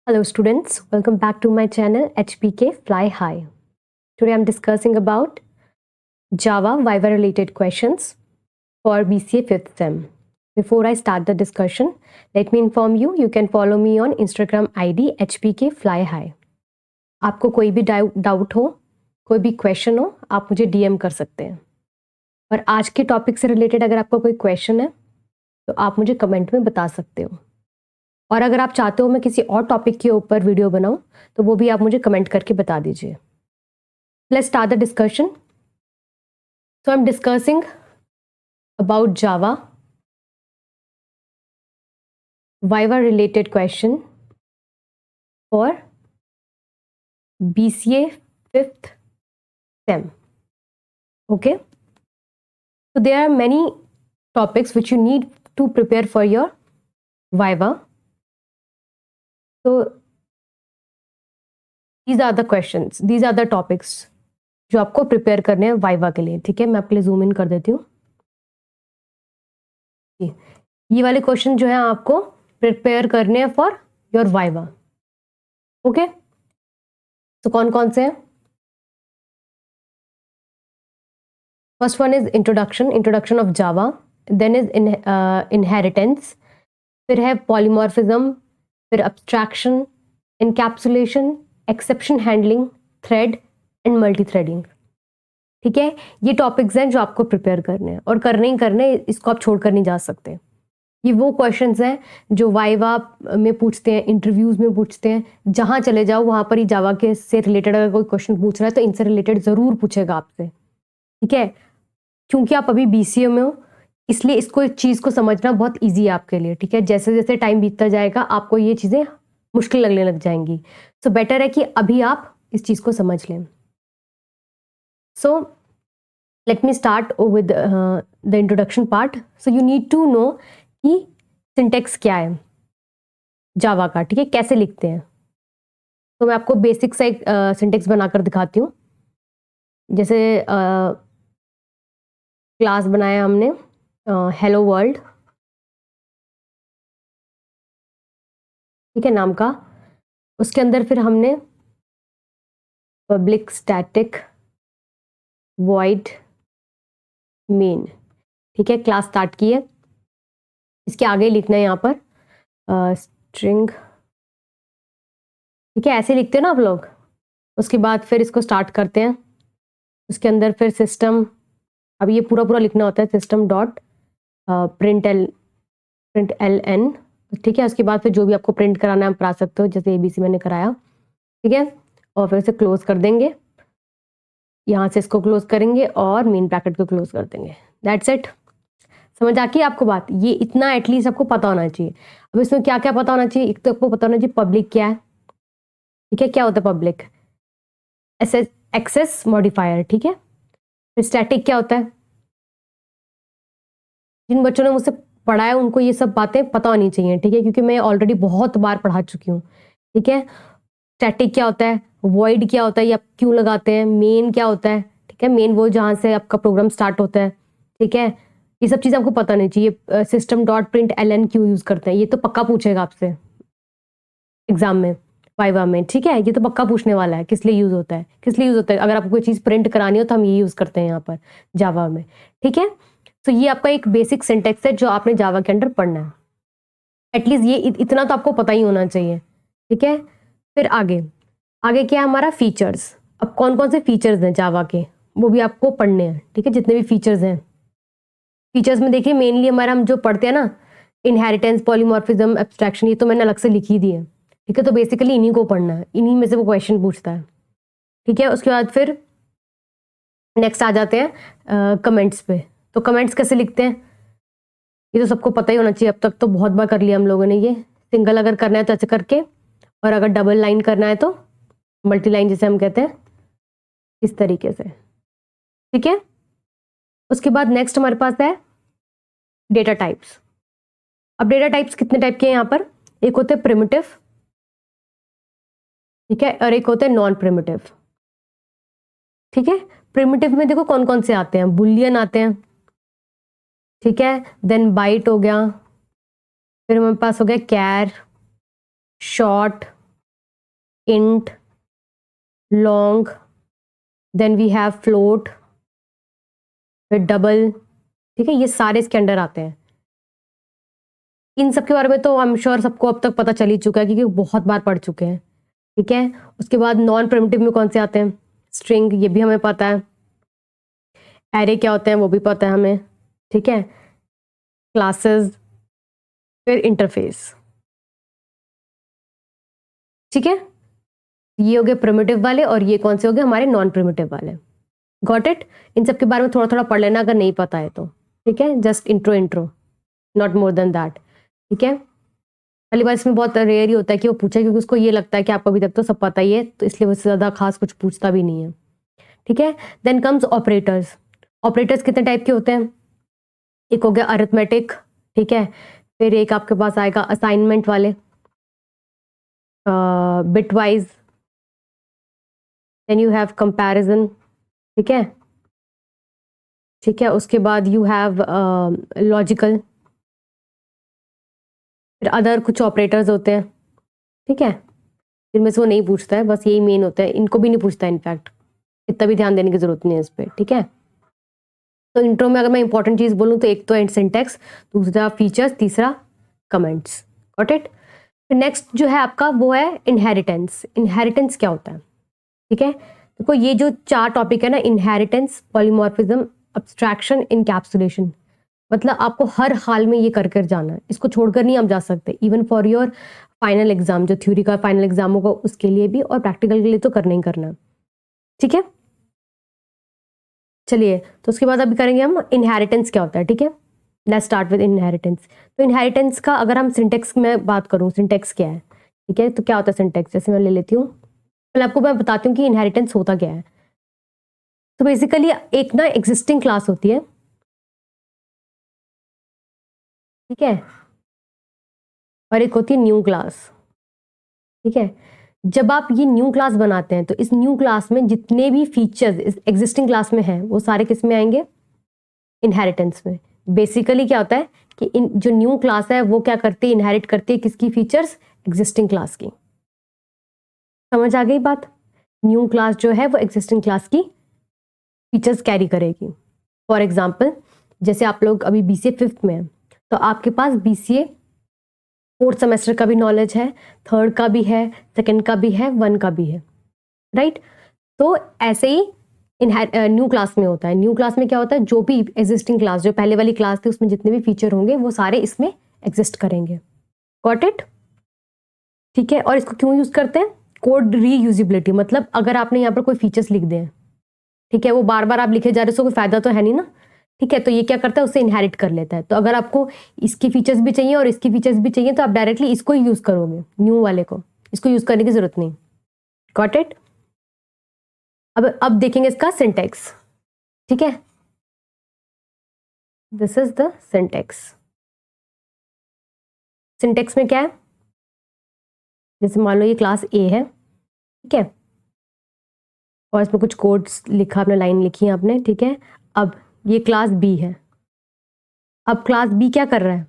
Hello students, welcome back to my channel HPK Fly High. Today I'm discussing about Java Viva related questions for BCA 5th SEM. Before I start the discussion, let me inform you can follow me on Instagram ID HPK Fly High. आपको कोई भी doubt हो, कोई भी question हो, आप मुझे DM कर सकते हैं. और आज के टॉपिक से रिलेटेड अगर आपका कोई क्वेश्चन है तो आप मुझे कमेंट में बता सकते हो. और अगर आप चाहते हो मैं किसी और टॉपिक के ऊपर वीडियो बनाऊं तो वो भी आप मुझे कमेंट करके बता दीजिए. Let's start the discussion. So I am discussing about Java viva related question for BCA 5th SEM. Okay, so there are many topics which you need to prepare for your viva. So these are the questions, these are the topics जो आपको prepare करने हैं viva के लिए. ठीक है, मैं आपके लिए जूम इन कर देती हूँ. ये वाले क्वेश्चन जो है आपको प्रिपेयर करने हैं फॉर योर वाइवा. ओके, तो कौन कौन से हैं? First one is introduction of Java, then is inheritance, फिर है पॉलीमॉर्फिज्म, फिर abstraction, encapsulation, exception handling, thread and multi threading. ठीक है, ये टॉपिक्स हैं जो आपको प्रिपेयर करने हैं और करने ही करने, इसको आप छोड़कर नहीं जा सकते. ये वो क्वेश्चंस हैं जो वाइवा में पूछते हैं, इंटरव्यूज में पूछते हैं. जहां चले जाओ वहां पर ही जावा के से रिलेटेड अगर कोई क्वेश्चन पूछ रहा है तो इनसे रिलेटेड जरूर पूछेगा आपसे. ठीक है, क्योंकि आप अभी BCA में हो इसलिए इसको, इस चीज को समझना बहुत ईजी है आपके लिए. ठीक है, जैसे जैसे टाइम बीतता जाएगा आपको ये चीजें मुश्किल लगने लग जाएंगी. सो बेटर है कि अभी आप इस चीज को समझ लें. So let me start with the introduction part. So you need to know कि सिंटेक्स क्या है जावा का. ठीक है, कैसे लिखते हैं. तो मैं आपको बेसिक सा एक सिंटेक्स बनाकर दिखाती हूँ. जैसे क्लास बनाया हमने हेलो वर्ल्ड, ठीक है, नाम का. उसके अंदर फिर हमने पब्लिक स्टैटिक वॉइड मेन, ठीक है, क्लास स्टार्ट की है. इसके आगे लिखना है यहाँ पर स्ट्रिंग. ठीक है, ऐसे लिखते हैं ना आप लोग. उसके बाद फिर इसको स्टार्ट करते हैं. उसके अंदर फिर सिस्टम, अब ये पूरा पूरा लिखना होता है, system dot print L N. ठीक है, उसके बाद फिर जो भी आपको प्रिंट कराना है आप करा सकते हो, जैसे ABC मैंने कराया. ठीक है, और फिर इसे क्लोज कर देंगे. यहाँ से इसको क्लोज करेंगे और मेन ब्रैकेट को क्लोज कर देंगे. That's it. समझ आ गई आपको बात? ये इतना एटलीस्ट आपको पता होना चाहिए. अब इसमें क्या क्या पता होना चाहिए? एक तो आपको पता होना चाहिए पब्लिक क्या है. ठीक है, क्या होता है पब्लिक? Access modifier. ठीक है, फिर स्टैटिक क्या होता है? जिन बच्चों ने मुझसे पढ़ा है उनको ये सब बातें पता होनी चाहिए. ठीक है, क्योंकि मैं ऑलरेडी बहुत बार पढ़ा चुकी हूँ. ठीक है, स्टैटिक क्या होता है, वॉइड क्या होता है, ये आप क्यों लगाते हैं, मेन क्या होता है. ठीक है, मेन वो जहाँ से आपका प्रोग्राम स्टार्ट होता है. ठीक है, ये सब चीज़ आपको पता नहीं चाहिए. सिस्टम डॉट प्रिंट LN क्यों यूज़ करते हैं, ये तो पक्का पूछेगा आपसे एग्जाम में, वाइवा में. ठीक है, ये तो पक्का पूछने वाला है किस लिए यूज़ होता है, किस लिए यूज़ होता है. अगर आपको कोई चीज़ प्रिंट करानी हो तो हम ये यूज़ करते हैं यहाँ पर जावा में. ठीक है, तो ये आपका एक बेसिक सिंटेक्स है जो आपने जावा के अंदर पढ़ना है. एटलीस्ट ये इतना तो आपको पता ही होना चाहिए. ठीक है, फिर आगे आगे क्या है हमारा? फीचर्स. अब कौन कौन से फीचर्स हैं जावा के वो भी आपको पढ़ने हैं. ठीक है, जितने भी फीचर्स हैं. फीचर्स में देखिए मेनली हमारा हम जो पढ़ते हैं ना, इनहेरिटेंस, पॉलीमॉर्फिज्म, एब्स्ट्रैक्शन, ये तो मैंने अलग से लिखी दी है. ठीक है, तो बेसिकली इन्हीं को पढ़ना है, इन्हीं में से वो क्वेश्चन पूछता है. ठीक है, उसके बाद फिर नेक्स्ट आ जाते हैं कमेंट्स पे. तो कमेंट्स कैसे लिखते हैं ये तो सबको पता ही होना चाहिए. अब तक तो बहुत बार कर लिया हम लोगों ने. ये सिंगल अगर करना है तो ऐसे करके, और अगर डबल लाइन करना है तो मल्टी लाइन जिसे हम कहते हैं, इस तरीके से. ठीक है, उसके बाद नेक्स्ट हमारे पास है डेटा टाइप्स. अब डेटा टाइप्स कितने टाइप के हैं यहाँ पर? एक होते हैं प्रिमिटिव, ठीक है, और एक होते हैं नॉन प्रिमिटिव. ठीक है, प्रिमिटिव में देखो कौन कौन से आते हैं. बुलियन आते हैं. ठीक है, देन बाइट हो गया, फिर हमारे पास हो गया char, short, int, long, then we have float, फिर डबल, ठीक है, ये सारे इसके अंडर आते हैं। इन सब के बारे में तो आई एम श्योर सबको अब तक पता चल ही चुका है क्योंकि बहुत बार पढ़ चुके हैं, ठीक है। उसके बाद नॉन प्रिमिटिव में कौन से आते हैं? स्ट्रिंग, ये भी हमें पता है। एरे क्या होते हैं वो भी पता है हमें, ठीक है। क्लासेस, फिर इंटरफेस, ठीक है। ये हो गए प्रिमिटिव वाले और ये कौन से हो गए? हमारे नॉन प्रिमिटिव वाले। Got it? इन सब के बारे में थोड़ा थोड़ा पढ़ लेना अगर नहीं पता है तो, ठीक है। Just intro, not more than that, ठीक है। पहली बार इसमें बहुत रेयर ही होता है कि वो पूछे क्योंकि उसको ये लगता है कि आपको अभी तक तो सब पता ही है, तो इसलिए उससे ज़्यादा खास कुछ पूछता भी नहीं है, ठीक है। Then comes operators. ऑपरेटर्स कितने टाइप के होते हैं? एक हो गया अरिथमेटिक, ठीक है। फिर एक आपके पास आएगा असाइनमेंट वाले, bit wise, then you have comparison, ठीक है, ठीक है। उसके बाद यू हैव लॉजिकल, फिर अदर कुछ ऑपरेटर्स होते हैं, ठीक है। इनमें से वो नहीं पूछता है, बस यही मेन होता है, इनको भी नहीं पूछता है इनफैक्ट, इतना भी ध्यान देने की जरूरत नहीं है इस पर, ठीक है। तो इंट्रो में अगर मैं इंपॉर्टेंट चीज बोलूँ तो एक तो एंड सिंटेक्स, दूसरा फीचर्स, तीसरा कमेंट्स। Got it? नेक्स्ट जो है आपका वो है इनहेरिटेंस। इनहेरिटेंस क्या होता है? ठीक है, देखो ये जो चार टॉपिक है ना, इनहेरिटेंस, पॉलीमॉर्फिज्म, अब्स्ट्रैक्शन, इनकैप्सुलेशन, मतलब आपको हर हाल में ये कर कर जाना है, इसको छोड़कर नहीं आप जा सकते। Even for your final exam, जो थ्योरी का फाइनल एग्जाम होगा उसके लिए भी, और प्रैक्टिकल के लिए तो करना ही करना है, ठीक है। चलिए, तो उसके बाद अभी करेंगे हम इनहेरिटेंस क्या होता है, ठीक है। Let's start with inheritance. तो इनहेरिटेंस का अगर हम सिंटेक्स में बात करूँ, सिंटेक्स क्या है, ठीक है। तो क्या होता है सिंटेक्स? जैसे मैं ले लेती हूँ, पहले आपको मैं बताती हूँ कि इनहेरिटेंस होता क्या है। तो बेसिकली एक ना एग्जिस्टिंग क्लास होती है, ठीक है, और एक होती है न्यू क्लास, ठीक है। जब आप ये न्यू क्लास बनाते हैं तो इस न्यू क्लास में जितने भी फीचर्स इस एग्जिस्टिंग क्लास में हैं वो सारे किस में आएंगे? इनहेरिटेंस में। बेसिकली क्या होता है कि इन जो न्यू क्लास है वो क्या करती है? इनहेरिट करती है किसकी फीचर्स? एग्जिस्टिंग क्लास की। समझ आ गई बात? न्यू क्लास जो है वो एग्जिस्टिंग क्लास की फीचर्स कैरी करेगी। फॉर एग्जाम्पल, जैसे आप लोग अभी BCA 5th में हैं, तो आपके पास BCA 4th सेमेस्टर का भी नॉलेज है, 3rd का भी है, 2nd का भी है, 1 का भी है, राइट। तो ऐसे ही न्यू क्लास में होता है। न्यू क्लास में क्या होता है? जो भी एग्जिस्टिंग क्लास, जो पहले वाली क्लास थी उसमें जितने भी फीचर होंगे वो सारे इसमें एग्जिस्ट करेंगे। Got it? ठीक है। और इसको क्यों यूज करते हैं? कोड रीयूजिबिलिटी, मतलब अगर आपने यहाँ पर कोई फीचर्स लिख दिए, ठीक है, वो बार बार आप लिखे जा रहे हो, कोई फायदा तो है नहीं ना, ठीक है। तो ये क्या करता है? उसे इनहेरिट कर लेता है। तो अगर आपको इसकी फीचर्स भी चाहिए और इसकी फीचर्स भी चाहिए तो आप डायरेक्टली इसको ही यूज करोगे, न्यू वाले को, इसको यूज करने की जरूरत नहीं। Got it? अब देखेंगे इसका सिंटेक्स, ठीक है। This is the syntax. Syntax में क्या है? जैसे मान लो ये क्लास A है, ठीक है, और इसमें कुछ कोड्स लिखा, आपने लाइन लिखी है आपने, ठीक है। अब ये क्लास B है। अब क्लास B क्या कर रहा है?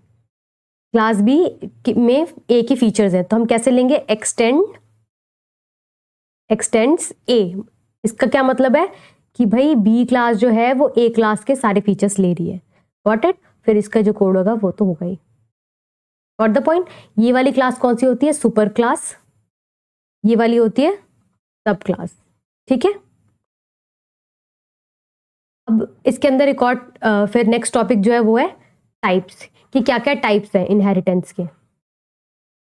क्लास B में A के फीचर्स हैं, तो हम कैसे लेंगे? X tends A। इसका क्या मतलब है कि भाई B क्लास जो है वो A क्लास के सारे फीचर्स ले रही है। Got it? फिर इसका जो कोड होगा वो तो होगा ही। Got the point? ये वाली क्लास कौन सी होती है? Super class. ये वाली होती है सब क्लास, ठीक है। अब इसके अंदर एक और फिर नेक्स्ट टॉपिक जो है वो है टाइप्स, कि क्या क्या टाइप्स हैं इनहेरिटेंस के।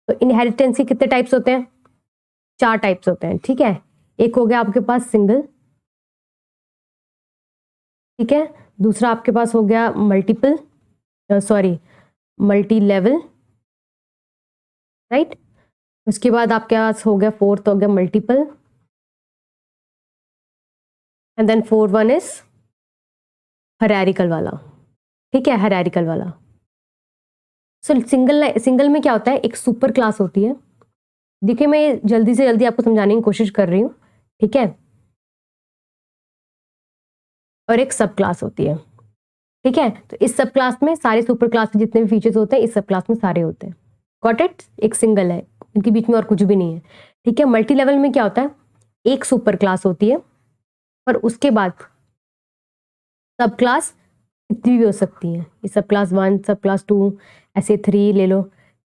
तो इनहेरिटेंस के कितने टाइप्स होते हैं? 4 टाइप्स होते हैं, ठीक है। एक हो गया आपके पास सिंगल, ठीक है। दूसरा आपके पास हो गया मल्टी लेवल, राइट। उसके बाद आपके पास हो गया 4th हो गया multiple, and then 4th one is hierarchical वाला, ठीक है, हायरार्किकल वाला। सो सिंगल में क्या होता है? एक सुपर क्लास होती है। देखिए मैं जल्दी से जल्दी आपको समझाने की कोशिश कर रही हूँ, ठीक है। और एक सब क्लास होती है, ठीक है। तो इस सब क्लास में सारे सुपर क्लास के जितने भी फीचर्स होते हैं इस सब क्लास में सारे होते हैं। Got it? एक सिंगल है, इनके बीच में और कुछ भी नहीं है, ठीक है। मल्टी लेवल में क्या होता है, एक सुपर क्लास होती है और उसके बाद सब क्लास कितनी भी हो सकती है, ये सब क्लास 1, सब क्लास 2, ऐसे 3 ले लो।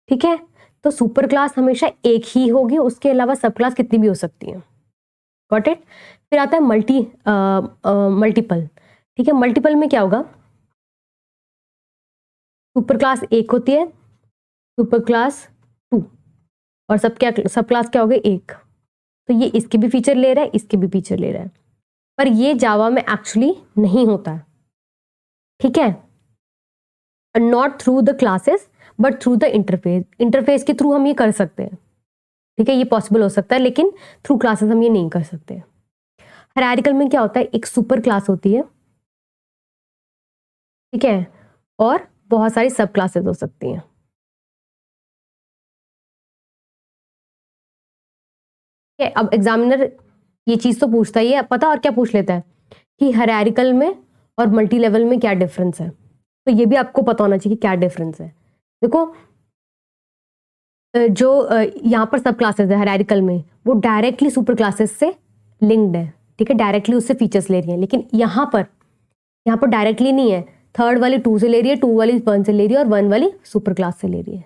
ठीक है, तो सुपर क्लास हमेशा एक ही होगी, उसके अलावा सब क्लास कितनी भी हो सकती है। Got it. फिर आता है मल्टीपल। ठीक है, मल्टीपल में क्या होगा, सुपर क्लास एक होती है, सुपर क्लास 2 और सब क्लास क्या हो गए, एक। तो ये इसके भी फीचर ले रहा है, इसके भी फीचर ले रहा है, पर ये जावा में एक्चुअली नहीं होता है। ठीक है, not through the classes but through the interface. Interface के थ्रू हम ये कर सकते हैं। ठीक है, ये पॉसिबल हो सकता है, लेकिन थ्रू क्लासेस हम ये नहीं कर सकते। हायरार्किकल में क्या होता है, एक सुपर क्लास होती है, ठीक है, और बहुत सारी सब क्लासेस हो सकती हैं। ठीक है, अब एग्जामिनर ये चीज तो पूछता ही है, पता और क्या पूछ लेता है कि हायरार्किकल में और मल्टी लेवल में क्या डिफरेंस है। तो ये भी आपको पता होना चाहिए कि क्या डिफरेंस है। देखो, जो यहाँ पर सब क्लासेस है हायरार्किकल में, वो डायरेक्टली सुपर क्लासेस से लिंक्ड है। ठीक है, डायरेक्टली उससे फीचर्स ले रही है, लेकिन यहाँ पर डायरेक्टली नहीं है। थर्ड वाली 2 से ले रही है, 2 वाली 1 से ले रही है और 1 वाली सुपर क्लास से ले रही है।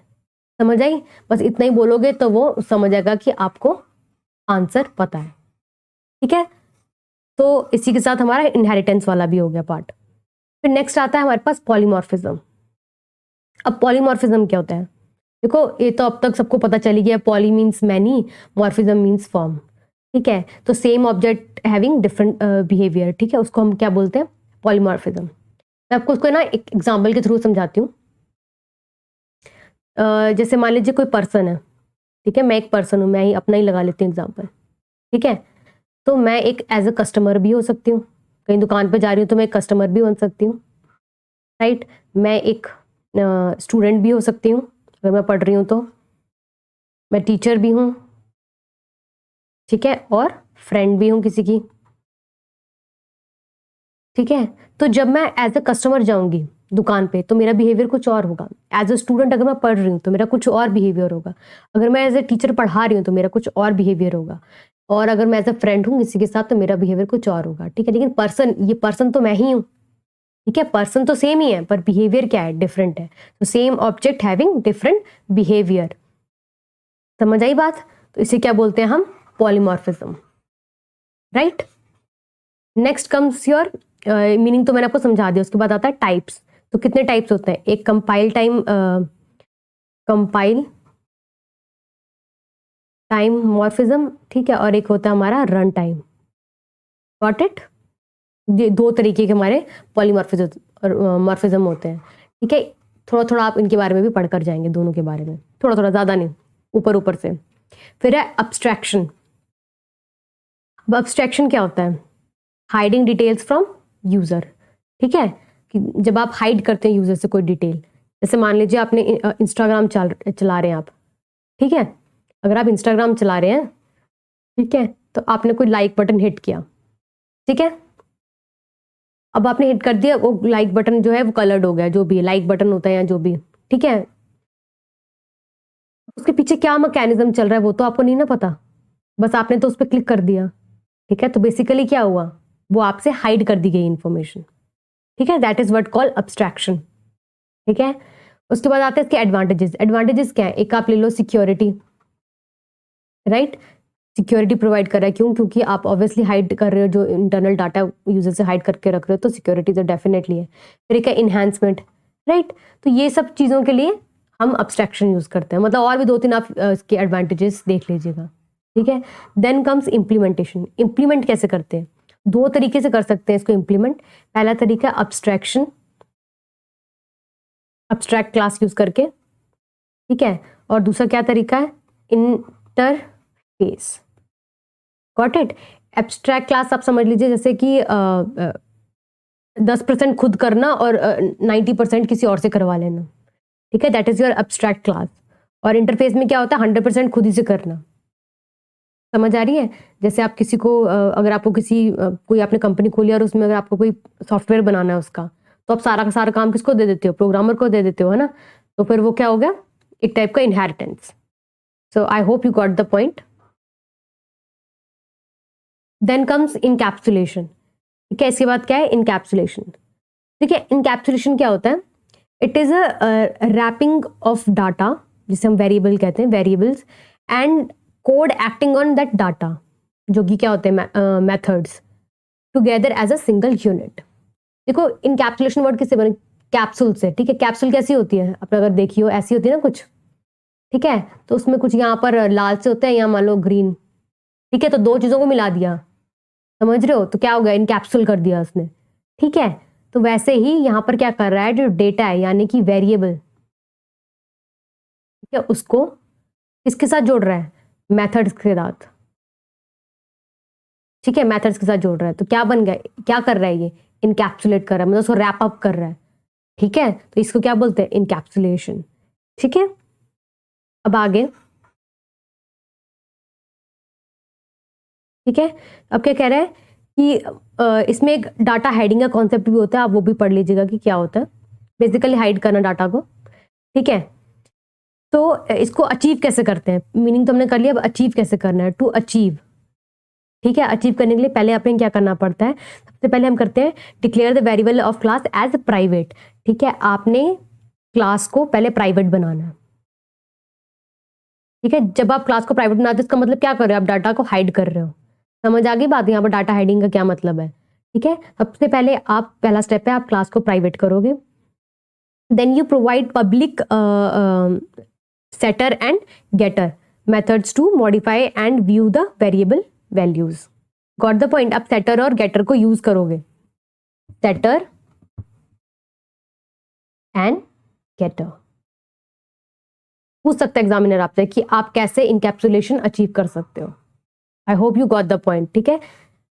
समझ आई? बस इतना ही बोलोगे तो वो समझ आएगा कि आपको आंसर पता है। ठीक है, तो इसी के साथ हमारा इनहेरिटेंस वाला भी हो गया पार्ट। फिर नेक्स्ट आता है हमारे पास पॉलीमॉर्फिज्म। अब पॉलीमॉर्फिज्म क्या होता है, देखो ये तो अब तक सबको पता चली गया, poly means many, morphism means form. ठीक है, तो same object having different behaviour, ठीक है, उसको हम क्या बोलते हैं, पॉलीमॉर्फिज्म। मैं आपको उसको ना एक एग्जाम्पल के थ्रू समझाती हूँ। जैसे मान लीजिए कोई पर्सन है, ठीक है, मैं एक पर्सन हूँ, मैं ही अपना ही लगा लेती हूँ एग्जाम्पल। ठीक है, तो मैं एक एज अ कस्टमर भी हो सकती हूँ, कहीं दुकान पे जा रही हूँ तो मैं एक कस्टमर भी बन सकती हूँ। राइट, मैं एक स्टूडेंट भी हो सकती हूँ, अगर मैं पढ़ रही हूँ तो मैं टीचर भी हूँ। ठीक है, और फ्रेंड भी हूँ किसी की। ठीक है, तो जब मैं एज अ कस्टमर जाऊंगी दुकान पे तो मेरा बिहेवियर कुछ और होगा। एज अ स्टूडेंट अगर मैं पढ़ रही हूँ तो मेरा कुछ और बिहेवियर होगा। अगर मैं एज अ टीचर पढ़ा रही हूँ तो मेरा कुछ और बिहेवियर होगा। और अगर मैं एज अ फ्रेंड हूँ किसी के साथ तो मेरा बिहेवियर कुछ और होगा। ठीक है, लेकिन ये पर्सन तो मैं ही हूँ। ठीक है, पर्सन तो सेम ही है, पर बिहेवियर क्या है, डिफरेंट है। तो same object having different behaviour. समझ आई बात? तो इसे क्या बोलते हैं हम, polymorphism. Right, next comes your meaning, तो मैंने आपको समझा दिया। उसके बाद आता है टाइप्स। तो कितने टाइप्स होते हैं, एक कंपाइल टाइम मॉर्फिज्म, ठीक है, और एक होता है हमारा रन टाइम। Got it? ये 2 तरीके के हमारे पॉलीमॉर्फिज्म होते हैं। ठीक है, थोड़ा थोड़ा आप इनके बारे में भी पढ़कर जाएंगे, दोनों के बारे में थोड़ा थोड़ा, ज्यादा नहीं, ऊपर ऊपर से। फिर है अब्स्ट्रैक्शन। अब अब्स्ट्रैक्शन क्या होता है, हाइडिंग डिटेल्स फ्रॉम यूजर। ठीक है, कि जब आप हाइड करते हैं यूजर से कोई डिटेल, जैसे मान लीजिए आपने इंस्टाग्राम चला रहे हैं आप। ठीक है, अगर आप इंस्टाग्राम चला रहे हैं, ठीक है, तो आपने कोई लाइक बटन हिट किया। ठीक है, अब आपने हिट कर दिया, वो लाइक बटन जो है वो कलर्ड हो गया, जो भी लाइक बटन होता है या जो भी। ठीक है, उसके पीछे क्या मैकेनिज्म चल रहा है वो तो आपको नहीं ना पता, बस आपने तो उस पर क्लिक कर दिया। ठीक है, तो बेसिकली क्या हुआ, वो आपसे हाइड कर दी गई इंफॉर्मेशन। ठीक है, that is what call abstraction. ठीक है, उसके बाद आते हैं इसके एडवांटेजेस। एडवांटेजेस क्या है, एक आप ले लो सिक्योरिटी। राइट, सिक्योरिटी प्रोवाइड कर रहा है, क्यों, क्योंकि आप ऑब्वियसली हाइड कर रहे हो, जो इंटरनल डाटा यूजर से हाइड करके रख रहे हो, तो सिक्योरिटी तो डेफिनेटली है। फिर एक है इन्हांसमेंट। राइट, तो ये सब चीज़ों के लिए हम अब्स्ट्रैक्शन यूज करते हैं, मतलब और भी 2-3 आप इसके एडवांटेजेस देख लीजिएगा। ठीक है, देन कम्स इम्प्लीमेंटेशन। इम्प्लीमेंट कैसे करते हैं, 2 तरीके से कर सकते हैं इसको इम्प्लीमेंट। पहला तरीका अब्स्ट्रैक्शन, अब्स्ट्रैक्ट क्लास यूज करके। ठीक है, और दूसरा क्या तरीका है, interface. Got it? Abstract class आप समझ लीजिए जैसे कि 10% खुद करना और 90% किसी और से करवा लेना। ठीक है, that is your abstract class. और इंटरफेस में क्या होता है, 100% खुद ही से करना। समझ आ रही है? जैसे आप किसी को अगर आपको कोई आपने कंपनी खोली और उसमें अगर आपको कोई सॉफ्टवेयर बनाना है उसका, तो आप सारा का सारा काम किसको दे देते हो, प्रोग्रामर को दे देते हो, है ना? तो फिर वो क्या हो गया, एक टाइप का inheritance. So I hope you got the point. Then comes encapsulation. ठीक है, इसके बाद क्या है? इनकैप्सुलेशन। ठीक है, इनकैप्सुलेशन क्या होता है? It is a wrapping of data, जिसे हम वेरिएबल कहते हैं, variables and code acting on that data, जो कि क्या होते हैं? Methods together as a single unit. देखो, इनकैप्सुलेशन वर्ड किससे बने? कैप्सूल से। ठीक है, कैप्सूल कैसी होती है? आप अगर देखियो ऐसी होती है ना कुछ। ठीक है, तो उसमें कुछ यहाँ पर लाल से होता है, यहाँ मान लो ग्रीन। ठीक है, तो दो चीजों को मिला दिया, समझ रहे हो? तो क्या हो गया? इनकैप्सूल कर दिया उसने। ठीक है, तो वैसे ही यहाँ पर क्या कर रहा है? जो डेटा है यानी कि वेरिएबल, ठीक है, उसको किसके साथ जोड़ रहा है? मेथड्स के साथ। ठीक है, मेथड्स के साथ जोड़ रहा है, तो क्या बन गया? क्या कर रहा है ये? इनकैप्सुलेट कर रहा है, मतलब उसको रैप अप कर रहा है। ठीक है, तो इसको क्या बोलते हैं? इनकैप्सुलेशन। ठीक है, अब आगे। ठीक है, अब क्या कह रहा है कि इसमें एक डाटा हाइडिंग का कॉन्सेप्ट भी होता है, आप वो भी पढ़ लीजिएगा कि क्या होता है। बेसिकली हाइड करना डाटा को। ठीक है, तो इसको अचीव कैसे करते हैं? मीनिंग तो हमने कर लिया, अब अचीव कैसे करना है? To achieve. ठीक है, अचीव करने के लिए पहले आपने क्या करना पड़ता है? सबसे पहले हम करते हैं declare the variable of class as private. ठीक है, आपने क्लास को पहले प्राइवेट बनाना है। ठीक है, जब आप क्लास को प्राइवेट बनाते हो, इसका मतलब क्या कर रहे हो? आप डाटा को हाइड कर रहे हो। समझ आ गई बात? यहाँ पर डाटा हाइडिंग का क्या मतलब है? ठीक है, सबसे पहले आप, पहला स्टेप है, आप क्लास को प्राइवेट करोगे। Then you provide public setter and getter methods to modify and view the variable values. Got the point? आप setter और getter को यूज करोगे, setter and getter। पूछ सकता है एग्जामिनर आपसे कि आप कैसे इनकैप्सुलेशन अचीव कर सकते हो। आई hope you got the point. ठीक है,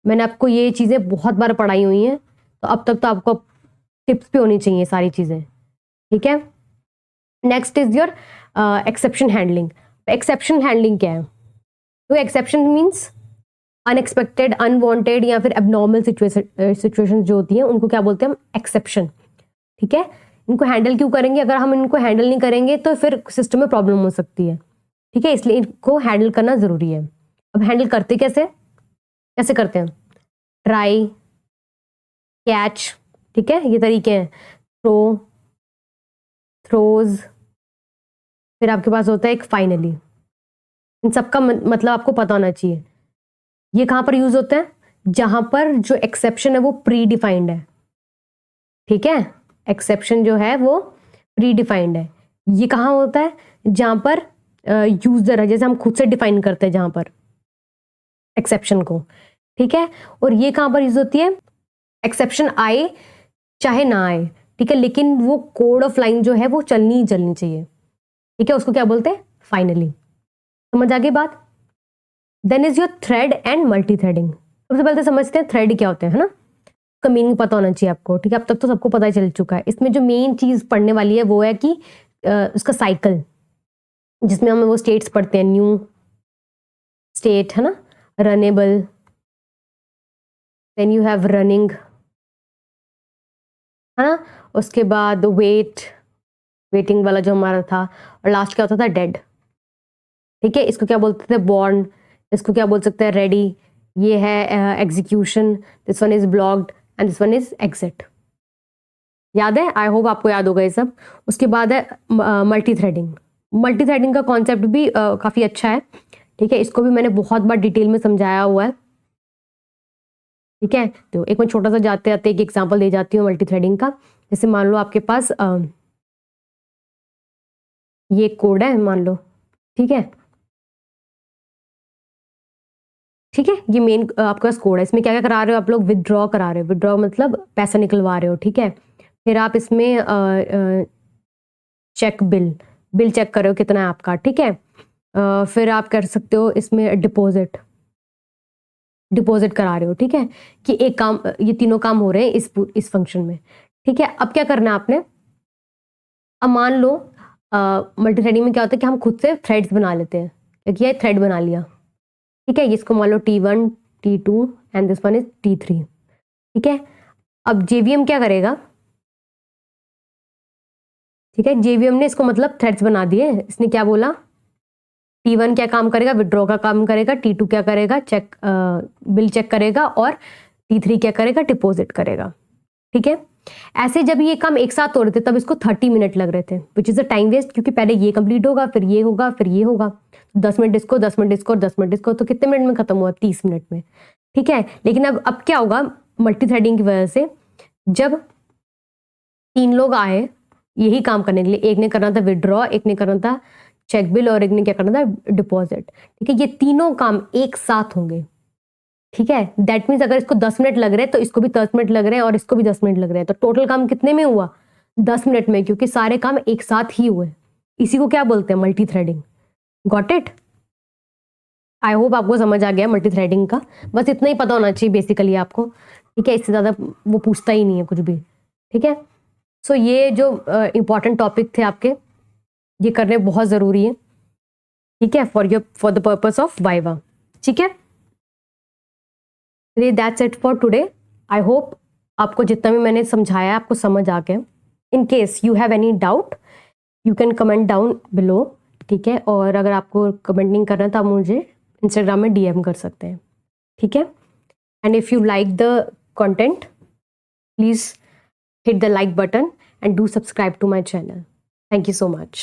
मैंने आपको ये चीजें बहुत बार पढ़ाई हुई हैं, तो अब तक तो आपको टिप्स भी होनी चाहिए सारी चीजें। ठीक है, next is your exception handling. Exception handling क्या है? तो एक्सेप्शन मीन्स अनएक्सपेक्टेड, अनवांटेड या फिर एबनॉर्मल सिचुएशन जो होती हैं, उनको क्या बोलते हैं हम? एक्सेप्शन। ठीक है, इनको हैंडल क्यों करेंगे? अगर हम इनको हैंडल नहीं करेंगे तो फिर सिस्टम में प्रॉब्लम हो सकती है। ठीक है, इसलिए इनको हैंडल करना जरूरी है। अब हैंडल करते कैसे? कैसे करते हैं? Try, catch. ठीक है, ये तरीके हैं। थ्रो, थ्रोज, फिर आपके पास होता है एक फाइनली। इन सबका मतलब आपको पता होना चाहिए। ये कहां पर यूज होता है? जहां पर जो एक्सेप्शन है वो प्री डिफाइंड है। ठीक है, एक्सेप्शन जो है वो प्री डिफाइंड है। ये कहां होता है? जहां पर यूजर है, जैसे हम खुद से डिफाइन करते हैं जहां पर एक्सेप्शन को। ठीक है, और ये कहां पर यूज होती है? एक्सेप्शन आए चाहे ना आए। ठीक है, लेकिन वो कोड ऑफ लाइन जो है वो चलनी ही चलनी चाहिए। ठीक है, उसको क्या बोलते हैं? फाइनली। समझ आ गई बात? Then is your thread and multi threading. सबसे पहले तो समझते हैं थ्रेड क्या होते हैं, है ना? उसका मीनिंग पता होना चाहिए आपको। ठीक है, अब तक तो सबको पता चल चुका है। इसमें जो मेन चीज पढ़ने वाली है वो है कि उसका साइकिल, जिसमें हम वो स्टेट्स पढ़ते हैं। न्यू स्टेट, है ना? Runnable, then you have running, है ना? उसके बाद वेटिंग वाला जो हमारा था, और लास्ट क्या होता था? डेड। ठीक है, इसको क्या बोलते थे? बॉर्न। इसको क्या बोल सकते हैं? रेडी। ये है execution, this one is blocked and this one is exit. याद है? आई होप आपको याद होगा ये सब। उसके बाद है मल्टी थ्रेडिंग। मल्टी थ्रेडिंग का कॉन्सेप्ट भी काफी अच्छा है। ठीक है, इसको भी मैंने बहुत बार डिटेल में समझाया हुआ है। ठीक है, तो एक मैं छोटा सा जाते जाते एक एग्जांपल दे जाती हूँ मल्टी थ्रेडिंग का। जैसे मान लो आपके पास ये कोड है, मान लो। ठीक है, ठीक है, ये मेन आपके पास कोड है। इसमें क्या क्या करा रहे हो आप लोग? विदड्रॉ करा रहे हो। विदड्रॉ मतलब पैसा निकलवा रहे हो। ठीक है, फिर आप इसमें चेक बिल चेक कर रहे हो कितना है आपका। ठीक है, फिर आप कर सकते हो इसमें डिपॉजिट करा रहे हो। ठीक है, कि एक काम, ये तीनों काम हो रहे हैं इस फंक्शन में। ठीक है, अब क्या करना है आपने? अब मान लो मल्टी थ्रेडिंग में क्या होता है कि हम खुद से थ्रेड्स बना लेते हैं। देखिए, ये थ्रेड बना लिया। ठीक है, इसको मान लो T1, T2 and this one is T3। ठीक है, अब जेवीएम क्या करेगा? ठीक है, जेवीएम ने इसको मतलब थ्रेड्स बना दिए। इसने क्या बोला? T1 क्या काम करेगा, विड्रॉ का काम करेगा, T2 क्या करेगा, चेक बिल चेक करेगा, और T3 क्या करेगा, डिपॉजिट करेगा। ठीक है, ऐसे जब ये काम एक साथ हो रहे थे तब इसको 30 मिनट लग रहे थे, which is a time waste, क्योंकि पहले ये कंप्लीट होगा, फिर ये होगा, फिर ये होगा, 10 मिनट इसको, 10 मिनट इसको और 10 मिनट इसको, तो कितने मिनट में खत्म हुआ, 30 मिनट में। ठीक है, लेकिन अब क्या होगा, मल्टी थ्रेडिंग की वजह से जब 3 लोग आए यही काम करने के लिए, एक ने करना था विड्रॉ, एक ने करना था चेक बिल, और एक ने क्या करना था, डिपॉजिट। ठीक है, ये तीनों काम एक साथ होंगे। ठीक है, दैट मीन्स अगर इसको 10 मिनट लग रहे हैं तो इसको भी 10 मिनट लग रहे हैं, और इसको भी 10 मिनट लग रहे हैं, तो टोटल काम कितने में हुआ, 10 मिनट में, क्योंकि सारे काम एक साथ ही हुए। इसी को क्या बोलते हैं, multi threading. Got it? I hope आपको समझ आ गया मल्टी थ्रेडिंग का, बस इतना ही पता होना चाहिए बेसिकली आपको। ठीक है, इससे ज़्यादा वो पूछता ही नहीं है कुछ भी। ठीक है, सो ये जो इंपॉर्टेंट टॉपिक थे आपके, ये करने बहुत ज़रूरी है। ठीक है, for the purpose of viva. ठीक है, that's it for today. I hope आपको जितना भी मैंने समझाया आपको समझ आ गया। In case you have any doubt you can comment down below. ठीक है, और अगर आपको कमेंट नहीं करना तो आप मुझे इंस्टाग्राम में DM कर सकते हैं। ठीक है, and if you like the content please hit the like button and do subscribe to my channel. Thank you so much.